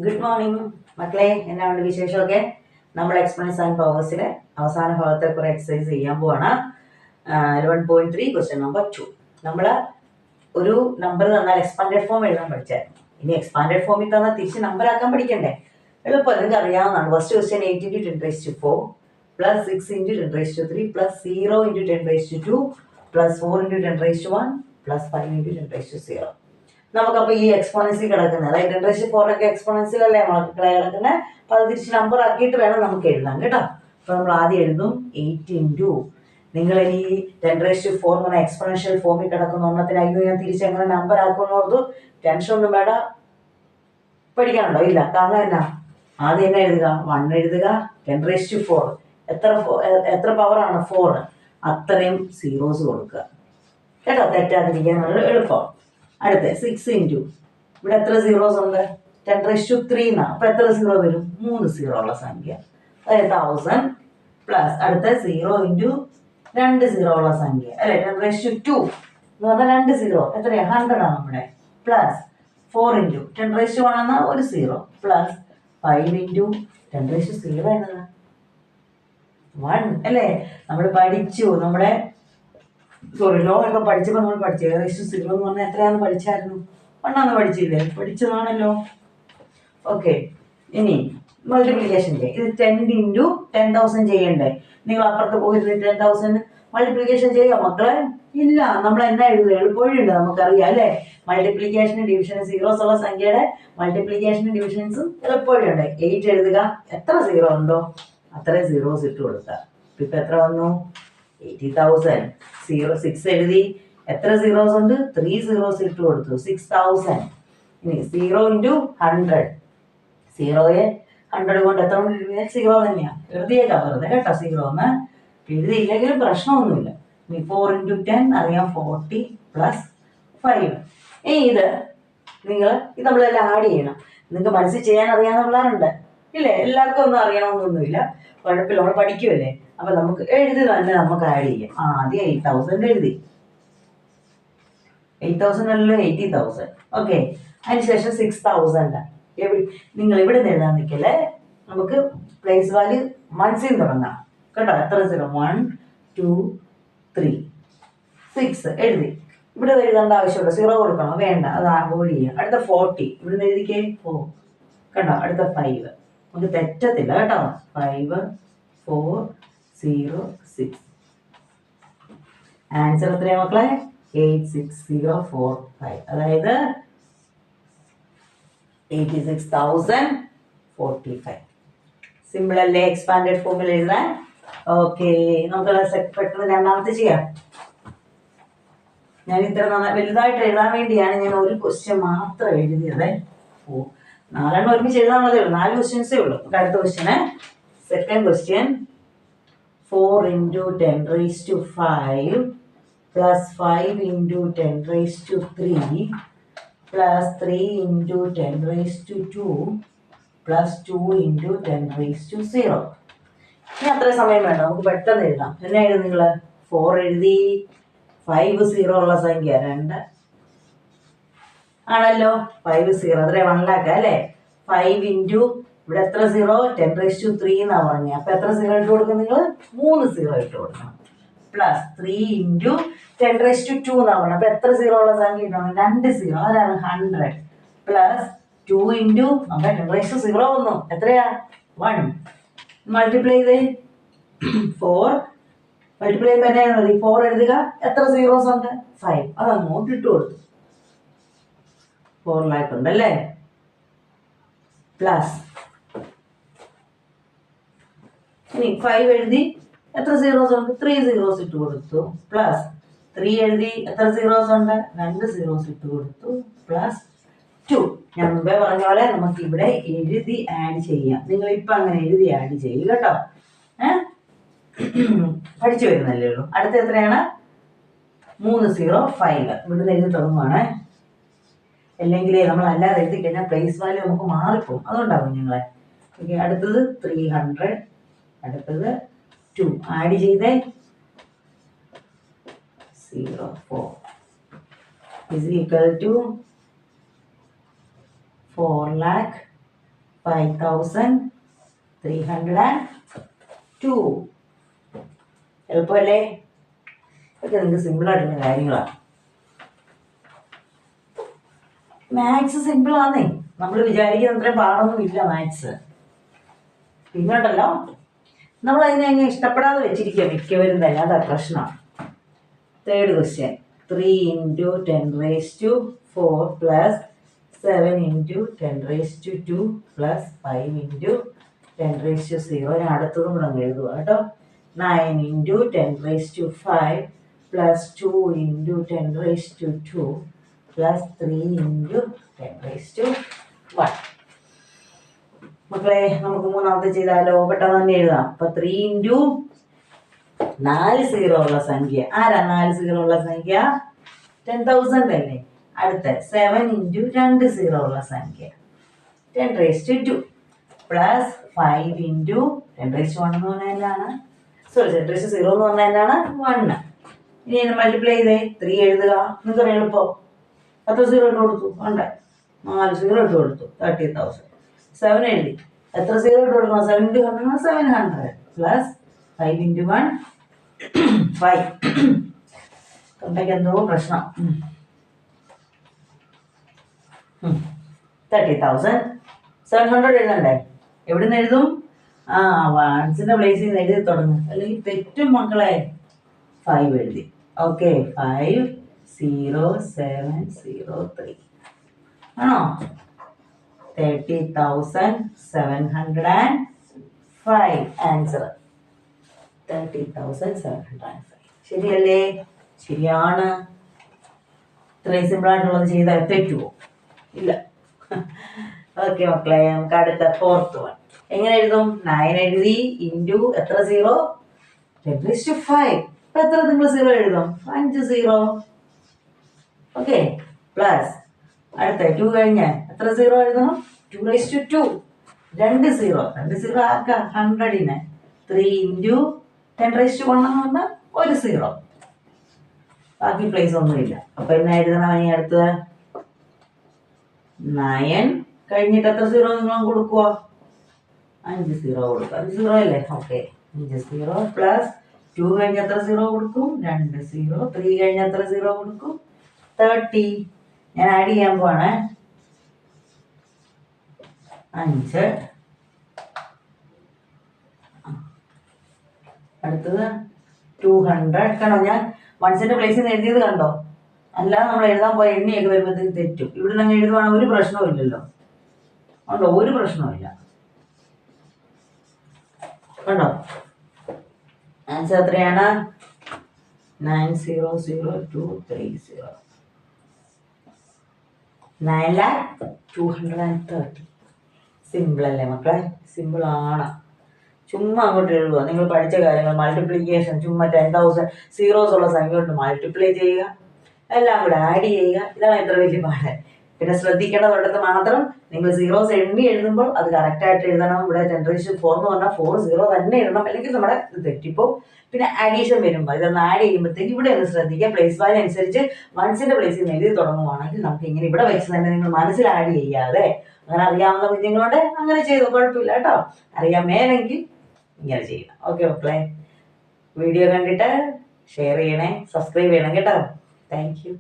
Good morning മക്കളെ, എന്നാണ് വിശേഷമൊക്കെ? നമ്മൾ എക്സ്പെൻസ് ആൻഡ് പവേഴ്സിലെ അവസാന ഭാഗത്തെ കുറെ എക്സസൈസ് ചെയ്യാൻ പോവാണ്. 11.3 ക്വസ്റ്റ്യൻ നമ്പർ 2. നമ്മൾ ഒരു നമ്പർ തന്നാൽ എക്സ്പാൻഡഡ് ഫോം എഴുതാൻ പഠിച്ചായിരുന്നു. ഇനി എക്സ്പാൻഡഡ് ഫോമിൽ തന്നാൽ തിരിച്ച് നമ്പർ ആക്കാൻ പഠിക്കണ്ടേ? എളുപ്പം നിങ്ങൾക്ക് അറിയാവുന്നതാണ്. First question 8 × 10⁴ plus 6 × 10⁵ plus 0 × 10⁵2 plus 4 × 10⁻1 plus 5 × 10⁻0. നമുക്കപ്പോൾ ഈ എക്സ്പോണൻസിൽ കിടക്കുന്നത്, അതായത് 10⁴ ഒക്കെ എക്സ്പോണൻസിലല്ലേ മക്കളെ കിടക്കുന്നത്. അപ്പോൾ അത് തിരിച്ച് നമ്പർ ആക്കിയിട്ട് വേണം നമുക്ക് എഴുതാൻ കേട്ടോ. അപ്പോൾ നമ്മൾ ആദ്യം എഴുതും 8 നിങ്ങൾ ഇനി 10⁴ എന്ന് പറഞ്ഞാൽ എക്സ്പോണൻഷ്യൽ ഫോമിൽ കിടക്കുന്ന ഒന്നത്തിന് അയ്യോ ഞാൻ തിരിച്ച് എങ്ങനെ നമ്പർ ആക്കുമെന്നോർത്ത് ടെൻഷൻ ഒന്നും വേണ്ട. പഠിക്കാനുണ്ടോ? ഇല്ല. കാരണം എന്നാ, ആദ്യം തന്നെ എഴുതുക 1 എഴുതുക. 10⁴ എത്ര പവറാണ്? 4. അത്രയും സീറോസ് കൊടുക്കുക കേട്ടോ, തെറ്റാതിരിക്കാനുള്ള എളുപ്പം. അടുത്ത 6 × ഇവിടെ എത്ര സീറോസ് ഉണ്ട്? 10⁻³ എന്നാണ്. അപ്പൊ എത്ര സീറോ വരും? 3 സീറോ ഉള്ള സംഖ്യ, അതായത് 1000 പ്ലസ് അടുത്ത 0 × 2 സീറോ ഉള്ള സംഖ്യ അല്ലെ, 10⁻² എന്ന് പറഞ്ഞാൽ 2 സീറോ എത്രയാ? 100 ആണ് നമ്മുടെ. പ്ലസ് 4 × 10⁻1 എന്ന ഒരു സീറോ പ്ലസ് 5 × 10⁻0 എന്നതാ 1 അല്ലേ. നമ്മൾ പഠിച്ചു, നമ്മുടെ ലോ ഒക്കെ പഠിച്ചപ്പോൾ നമ്മൾ പഠിച്ചു 10⁻0 എന്ന് പറഞ്ഞാൽ എത്രയാണെന്ന് പഠിച്ചായിരുന്നു? 1 ആണെന്ന് പഠിച്ചില്ലേ? പഠിച്ചതാണല്ലോ. ഓക്കെ, ഇനി മൾട്ടിപ്ലിക്കേഷൻ ചെയ്യും. ഇത് 10 × 10,000 ചെയ്യണ്ടേ? നിങ്ങൾ അപ്പുറത്ത് പോയിട്ട് 10,000 മൾട്ടിപ്ലിക്കേഷൻ ചെയ്യാം മക്കളെ? ഇല്ല. നമ്മൾ എന്നാ എഴുതുക? എളുപ്പവഴിയുണ്ട്, നമുക്കറിയാം അല്ലേ. മൾട്ടിപ്ലിക്കേഷനും ഡിവിഷനും സീറോസ് ഉള്ള സംഖ്യയുടെ മൾട്ടിപ്ലിക്കേഷനും ഡിവിഷൻസും എളുപ്പവഴിയുണ്ട്. 8 എഴുതുക. എത്ര സീറോ ഉണ്ടോ അത്രയും സീറോസ് ഇട്ട് കൊടുക്കുക. ഇപ്പൊ എത്ര വന്നു? 80,000. 6 എഴുതി. എത്ര സീറോസ് ഉണ്ട്? 3 സീറോസ് ഇട്ട് കൊടുത്തു. 6,000. ഇനി 0 × 100. 0യെ 100 കൊണ്ട് എത്ര കൊണ്ട് എഴുതിയാൽ 0 തന്നെയാണ്. എഴുതിയേക്കാം വെറുതെ കേട്ടോ. 0 എന്ന് എഴുതിയില്ലെങ്കിലും പ്രശ്നമൊന്നുമില്ല. ഇനി 4 × 10 അറിയാം, 40 പ്ലസ് 5. ഇനി ഇത് നമ്മളെല്ലാം ആഡ് ചെയ്യണം. നിങ്ങൾക്ക് മനസ്സിൽ ചെയ്യാൻ അറിയാവുന്ന പിള്ളേരുണ്ട് ഇല്ലേ? എല്ലാവർക്കും ഒന്നും അറിയണമെന്നൊന്നുമില്ല, കുഴപ്പമില്ല, നമ്മൾ പഠിക്കുമല്ലേ. അപ്പൊ നമുക്ക് എഴുതി തന്നെ നമുക്ക് ആഡ് ചെയ്യാം. ആദ്യം 8,000 എഴുതി. 8,000 അല്ലല്ലോ, 80,000. ഓക്കെ, അതിനുശേഷം 6,000. നിങ്ങൾ ഇവിടെ നിന്ന് എഴുതാൻ നിൽക്കല്ലേ. നമുക്ക് പ്ലേസ് വാല്യൂ മനസ്സിൽ തുടങ്ങാം കേട്ടോ. എത്ര സീറോ? 1 2 3 6 എഴുതി. ഇവിടെ എഴുതേണ്ട ആവശ്യമുണ്ടോ? 0 കൊടുക്കണോ? വേണ്ട, അത് അവോയ്ഡ് ചെയ്യാം. അടുത്ത 40 ഇവിടെ നിന്ന് എഴുതിക്കേ. 4 കണ്ടോ. അടുത്ത 5 നമുക്ക് തെറ്റത്തില്ല കേട്ടോ. 5 4 0 6. ആൻസർ എത്രയാ മക്കളെ? 86045. അതായത് 86,045. സിമ്പിൾ അല്ലേ എക്സ്പാൻഡഡ് ഫോമിൽ എഴുതാൻ? ഓക്കെ, നമുക്ക് പെട്ടെന്ന് രണ്ടാമത്തെ ചെയ്യാം. ഞാൻ ഇത്ര വലുതായിട്ട് എഴുതാൻ വേണ്ടിയാണ് ഞാൻ ഒരു ക്വസ്റ്റ്യൻ മാത്രം എഴുതിയത്. 4 ഒരുമിച്ച് എഴുതാനുള്ളതേ ഉള്ളൂ. 4 ക്വസ്റ്റ്യൻസേ ഉള്ളൂ. അടുത്ത question, second question 4 × 10⁵ plus 5 × 10⁵3 plus 3 × 10⁵2 plus 2 × 10⁵0. ഇനി അത്ര സമയം വേണ്ട, നമുക്ക് പെട്ടെന്ന് എഴുതാം. എന്നാ എഴുതും നിങ്ങൾ? 4 എഴുതി. 5 0 ഉള്ള സംഖ്യ 2 ആണല്ലോ. 5 0 അത്രേ 1 lakh അല്ലേ. 5 × ഇവിടെ എത്ര സീറോ? 10⁻³ എന്നാ പറഞ്ഞത്. അപ്പൊ എത്ര സീറോ ഇട്ട് കൊടുക്കും നിങ്ങൾ? 3 സീറോ ഇട്ട് കൊടുക്കണം. പ്ലസ് 3 × 10⁻2 എന്നാ പറഞ്ഞത്. അപ്പൊ എത്ര സീറോ ഉള്ള സംഖ്യ ഇട്ടാണ്? 2 സീറോ, അതാണ് 100. പ്ലസ് 2 × നമ്മുടെ 10⁻0 വന്നു. എത്രയാ? 1. മൾട്ടിപ്ലൈ ചെയ്തേ. 4 മൾട്ടിപ്ലൈ തന്നെ മതി. 4 എഴുതുക. എത്ര സീറോസ് ഉണ്ട്? 5. അത് അങ്ങോട്ട് ഇട്ട് കൊടുത്തു. 4 lakh ഉണ്ടല്ലേ. പ്ലസ് ഇനി 5 എഴുതി. എത്ര സീറോസ് ഉണ്ട്? 3 സീറോസ് ഇട്ട് കൊടുത്തു. പ്ലസ് 3 എഴുതി. എത്ര സീറോസ് ഉണ്ട്? 2 സീറോസ് ഇട്ട് കൊടുത്തു. പ്ലസ് 2. ഞാൻ മുമ്പേ പറഞ്ഞ പോലെ നമുക്ക് ഇവിടെ എഴുതി ആഡ് ചെയ്യാം. നിങ്ങൾ ഇപ്പൊ അങ്ങനെ എഴുതി ആഡ് ചെയ്യും കേട്ടോ. പഠിച്ചു വരുന്നല്ലേ ഉള്ളൂ. അടുത്ത എത്രയാണ്? 305. ഇവിടുന്ന് എഴുതി തുടങ്ങുവാണ്. അല്ലെങ്കിൽ നമ്മൾ അല്ലാതെ എഴുതി കഴിഞ്ഞാൽ പ്ലേസ് വാല്യൂ നമുക്ക് മാറിപ്പോകും. അതുകൊണ്ടാകും ഞങ്ങളെ. ഓക്കെ, അടുത്തത് 300. അടുത്തത് 2 ആഡ് ചെയ്തേ. 04 is equal to 4 lakh 5302. എളുപ്പമല്ലേ? ഇതൊക്കെ നിങ്ങൾക്ക് സിമ്പിളായിട്ടുള്ള കാര്യങ്ങളാണ്. മാത്സ് സിമ്പിളാന്നേ, നമ്മൾ വിചാരിക്കുന്ന അത്രയും പാടൊന്നും ഇല്ല മാത്സ്. പിന്നെ ഉണ്ടല്ലോ, നമ്മൾ അതിനെ ഇഷ്ടപ്പെടാതെ വെച്ചിരിക്കുക മിക്കവരും തന്നെ, അതാ പ്രശ്നമാണ്. Third question, 3 × 10⁴ plus 7 × 10�2 plus 5 × 10�0. ഞാൻ അടുത്തതും കൂടെ അങ്ങ് എഴുതുക കേട്ടോ. 9 × 10⁵ പ്ലസ് 2 × 10⁵2 പ്ലസ് 3 × 10⁻1. മക്കളെ, നമുക്ക് മൂന്നാമത്തെ ചെയ്താലോ? പെട്ടെന്ന് തന്നെ എഴുതാം. അപ്പൊ 3 × 4 0 ഉള്ള സംഖ്യ ആരാ? 4 0 ഉള്ള സംഖ്യ 10,000 അല്ലേ. അടുത്ത 7 × 2 0 ഉള്ള സംഖ്യ 10⁻2 പ്ലസ് 5 × 10⁻1 എന്ന് പറഞ്ഞാലാണ്, സോറി 10⁻0 എന്ന് പറഞ്ഞാലാണ് 1. ഇനി മൾട്ടിപ്ലൈ ചെയ്തേ, 3 എഴുതുക. നിങ്ങൾക്ക് എളുപ്പം 10 0 ഇട്ട് കൊടുത്തു, ഉണ്ട് 4 0 ഇട്ട് കൊടുത്തു, 30,000. 7 എഴുതി, എത്ര 0 ഇട്ട് കൊടുക്കണം? 7 × 100 700 പ്ലസ് 5 × 1 5. തൊണ്ടയ്ക്ക് എന്തോ പ്രശ്നം. 30,000. 700 എഴുതണ്ടേ? എവിടെ നിന്ന് എഴുതും? വൺസിന്റെ പ്ലേസിൽ നിന്ന് എഴുതി തുടങ്ങും, അല്ലെങ്കിൽ തെറ്റും മക്കളെ. 5 എഴുതി. ഓക്കെ, 50703 ആണോ? 30,705 ആൻസർ. 30,705. ശരിയല്ലേ? ശരിയാണ്. ഇത്രയും സിമ്പിളായിട്ടുള്ളത് ചെയ്താൽ തെറ്റുമോ? ഇല്ല. ഓക്കെ മക്കളെ, നമുക്ക് അടുത്ത 4th വൺ എങ്ങനെ എഴുതും? 9 എഴുതി, ഇൻറ്റു എത്ര 0? 10⁵5. ഇപ്പൊ എത്ര നിങ്ങൾ 0 എഴുതും? 5 0. ഓക്കെ, പ്ലസ് അടുത്ത 2 കഴിഞ്ഞ് എത്ര 0 എഴുതണം? 2⁻2. 2 0. 2 0 ആർക്കാ? 100ന്. 3 × 10⁻1 എന്ന് പറഞ്ഞാൽ 1 0. ബാക്കി പ്ലേസ് ഒന്നുമില്ല. അപ്പൊ എന്നാ എഴുതണം? ഇനി അടുത്തത് 9 കഴിഞ്ഞിട്ട് എത്ര 0 നിങ്ങൾ കൊടുക്കുക? 5 0 കൊടുക്കുക. 5 0 അല്ലേ? ഓക്കെ, 5 0 പ്ലസ് 2 കഴിഞ്ഞ എത്ര 0 കൊടുക്കും? 2 0. 3 കഴിഞ്ഞ എത്ര 0 കൊടുക്കും? 30. ഞാൻ ആഡ് ചെയ്യാൻ പോവാണേ. 5. അടുത്തത് 200. കണ്ടോ, ഞാൻ വൺസിന്റെ പ്ലേസിൽ നിന്ന് എഴുതിയത് കണ്ടോ? അല്ലാതെ നമ്മൾ എഴുതാൻ പോയ എണ്ണിയൊക്കെ വരുമ്പോഴത്തേക്ക് തെറ്റും. ഇവിടെ നിന്ന് എഴുതുവാണെങ്കിൽ ഒരു പ്രശ്നവും ഇല്ലല്ലോ. ഉണ്ടോ? ഒരു പ്രശ്നവും ഇല്ല. കണ്ടോ? ആൻസർ എത്രയാണ്? 9,00230. 9,230. സിമ്പിൾ അല്ലേ മക്കളെ? സിമ്പിൾ ആണ്. ചുമ്മാ അങ്ങോട്ട് എഴുതുക. നിങ്ങൾ പഠിച്ച കാര്യങ്ങൾ, മൾട്ടിപ്ലിക്കേഷൻ, ചുമ്മാ 10,000 സീറോസ് ഉള്ള സംഖ്യ കൊണ്ട് മൾട്ടിപ്ലൈ ചെയ്യുക, എല്ലാം കൂടെ ആഡ് ചെയ്യുക. ഇതാണ് ഇത്ര വലിയ പാട്. പിന്നെ ശ്രദ്ധിക്കേണ്ടതുണ്ടെന്ന് മാത്രം, നിങ്ങൾ സീറോസ് എണ്ണി എഴുതുമ്പോൾ അത് കറക്റ്റായിട്ട് എഴുതണം. ഇവിടെ 10⁴ എന്ന് പറഞ്ഞാൽ 4 0 തന്നെ എഴുതണം, അല്ലെങ്കിൽ നമ്മുടെ ഇത് തെറ്റിപ്പോ. പിന്നെ അഡീഷൻ വരുമ്പോൾ ഇതൊന്ന് ആഡ് ചെയ്യുമ്പോഴത്തേക്ക് ഇവിടെ ഒന്ന് ശ്രദ്ധിക്കുക. പ്ലേസ് വാല്യൂ അനുസരിച്ച് വൺസിന്റെ പ്ലേസിൽ നിന്ന് എഴുതി തുടങ്ങുവാണെങ്കിൽ നമുക്ക് ഇങ്ങനെ ഇവിടെ വെച്ച് തന്നെ നിങ്ങൾ മനസ്സിൽ ആഡ് ചെയ്യാതെ, അങ്ങനെ അറിയാവുന്ന കുഞ്ഞുങ്ങളുണ്ട്, അങ്ങനെ ചെയ്തു, കുഴപ്പമില്ല കേട്ടോ. അറിയാൻ മേലെങ്കിൽ ഇങ്ങനെ ചെയ്യണം. ഓക്കെ മക്കളെ, വീഡിയോ കണ്ടിട്ട് ഷെയർ ചെയ്യണേ, സബ്സ്ക്രൈബ് ചെയ്യണം കേട്ടോ. Thank you.